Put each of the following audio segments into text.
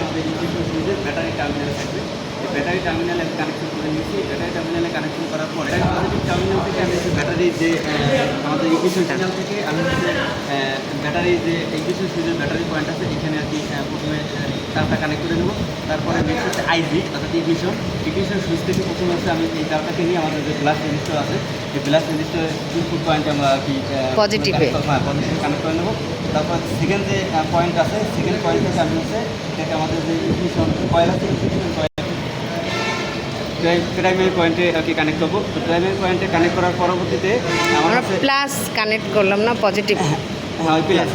আমাদের ইকুইপমেন্ট সুইচের battery terminal থাকবে। এই ব্যাটারি টার্মিনালে আমি কানেকশন করে নিয়েছি। ব্যাটারি টার্মিনালে কানেকশন করার পরে পজিটিভ টার্মিনাল থেকে আমি ব্যাটারির যে আমাদের ইকুইপমেন্ট টার্মিনাল থেকে আমি ব্যাটারির যে ইকুইপমেন্ট সুইচের ব্যাটারি পয়েন্ট আছে এখানে আর কি প্রথমে তারটা কানেক্ট করে নেবো। তারপরে নেক্সট হচ্ছে আইজি অর্থাৎ ইকুইপমেন্ট সুইচ থেকে প্রথমে হচ্ছে আমি এই তারটাকে নিয়ে আমাদের যে ব্লাস রেজিস্টার আছে এই ব্লাস রেজিস্টার ইনপুট পয়েন্ট আমরা আর কি পজিটিভে কানেক্ট করে নেবো। তারপর সেকেন্ড যে পয়েন্ট আছে সেকেন্ড পয়েন্ট থেকে আমি হচ্ছে এটাকে আমাদের যে ইকুইপমেন্ট কয়েল আছে ইকুইপমেন্ট কয়েল প্রাইমারি পয়েন্টে আর কি কানেক্ট করবো। তো প্রাইমারি পয়েন্টে কানেক্ট করার পরবর্তীতে আমরা প্লাস কানেক্ট করলাম না পজিটিভ। হ্যাঁ ওই প্লাস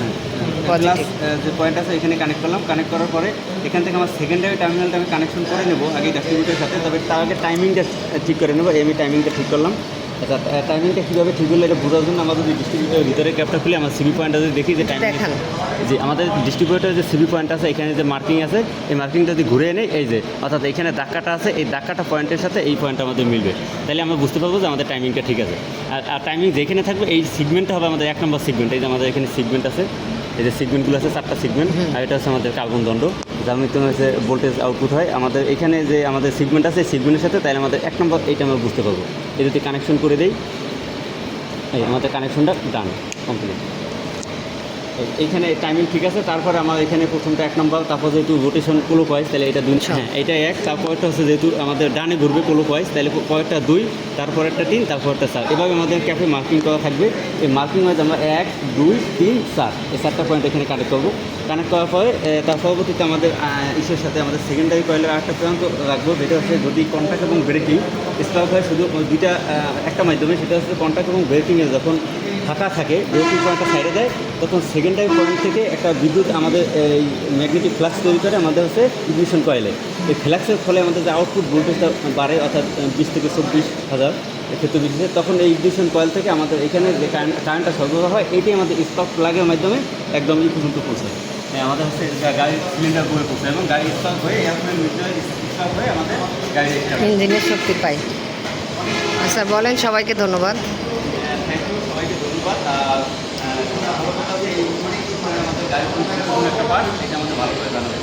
প্লাস যে পয়েন্ট আছে এখানে কানেক্ট করলাম। কানেক্ট করার পরে এখান থেকে আমার সেকেন্ডারি টার্মিনালটা আমি কানেকশন করে নেবো আগে ডিস্ট্রিবিউটারের সাথে। তবে তার আগে টাইমিংটা ঠিক করে নেবো। আমি টাইমিংটা ঠিক করলাম। আচ্ছা টাইমিংটা কীভাবে ঠিক করলে এটা বোঝার জন্য আমরা যদি ডিস্ট্রিবিউটারের ভিতরে ক্যাপটা খুলে আমার সিবি পয়েন্টটা যদি দেখি যে টাইমিং যে আমাদের ডিস্ট্রিবিউটারের যে সিবি পয়েন্ট আছে এখানে যে মার্কিং আছে এই মার্কিংটা যদি ঘুরে এনে এই যে অর্থাৎ এখানে ধাক্কাটা আছে এই ধাক্কাটা পয়েন্টের সাথে এই পয়েন্টটা আমাদের মিলবে। তাহলে আমরা বুঝতে পারবো যে আমাদের টাইমিংটা ঠিক আছে। আর টাইমিং যেখানে থাকবে এই সিগমেন্টটা হবে আমাদের 1 নম্বর সিগমেন্ট। এই যে আমাদের এখানে সিগমেন্ট আছে এই যে সিগমেন্টগুলো আছে 4টা সিগমেন্ট। আর এটা হচ্ছে আমাদের কার্বন দণ্ড যার মাধ্যমে হচ্ছে ভোল্টেজ আউটপুট হয়। আমাদের এখানে যে আমাদের সিগমেন্ট আছে সিগমেন্টের সাথে তাহলে আমাদের 1 নম্বর এইটা আমরা বুঝতে পারবো। এই যদি কানেকশন করে দেই এই আমাদের কানেকশনটা ডান কমপ্লিট। এইখানে টাইমিং ঠিক আছে। তারপরে আমার এখানে প্রথমটা 1 নম্বর, তারপর যেহেতু রোটেশন ক্লোকওয়াইজ তাহলে এটা 2, হ্যাঁ এটা 1, তারপরটা হচ্ছে যেহেতু আমাদের ডানে ঘুরবে ক্লোকওয়াইজ তাহলে পরেরটা 2, তারপরেরটা 3, তারপরটা 4। এভাবে আমাদের ক্যাফে মার্কিং করা থাকবে। এই মার্কিং ওয়াইজ আমরা 1, 2, 3, 4 এই 4টা পয়েন্ট এখানে কানেক্ট করবো। কানেক্ট করার পরে তার পরবর্তীতে আমাদের ইসের সাথে আমাদের সেকেন্ডারি কয়েলের আরেকটা পয়েন্ট রাখবো যেটা হচ্ছে যদি কন্ট্যাক্ট এবং ব্রেকিং স্পার্ক হয় শুধু দুইটা একটা মাধ্যমে, সেটা হচ্ছে কন্ট্যাক্ট এবং ব্রেকিংয়ে যখন ফাঁকা থাকে ব্রেকিং পয়েন্টটা সাইডে দেয় তখন সেকেন্ডারি পয়েন্ট থেকে একটা বিদ্যুৎ আমাদের এই ম্যাগনেটিক ফ্লাক্স তৈরি করে আমাদের হচ্ছে ইগনিশন কয়েলে। এই ফ্লাক্সের ফলে আমাদের যে আউটপুট ভোল্টেজটা বাড়ে অর্থাৎ 20 থেকে 24,000 ক্ষেত্রে বিদ্যুৎ, তখন এই ইগনিশন কয়েল থেকে আমাদের এখানে যে কারেন্টটা সরবরাহ হয় এটাই আমাদের স্পার্ক প্লাগের মাধ্যমে একদম পর্যন্ত পৌঁছায়। আমাদের হচ্ছে গাড়ির সিলিন্ডার বয়ে পৌঁছায় এবং গাড়ি স্পার্ক হয়ে এয়ারপ্লেন স্পার্ক হয়ে আমাদের গাড়ির ইঞ্জিনের শক্তি পাই। আচ্ছা বলেন, সবাইকে ধন্যবাদ। থ্যাংক ইউ, সবাইকে ধন্যবাদ। আর ভালো কথা যে এই আমাদের গাড়ি একটা পার্ট এটা আমাদের ভালো করে জানাবেন।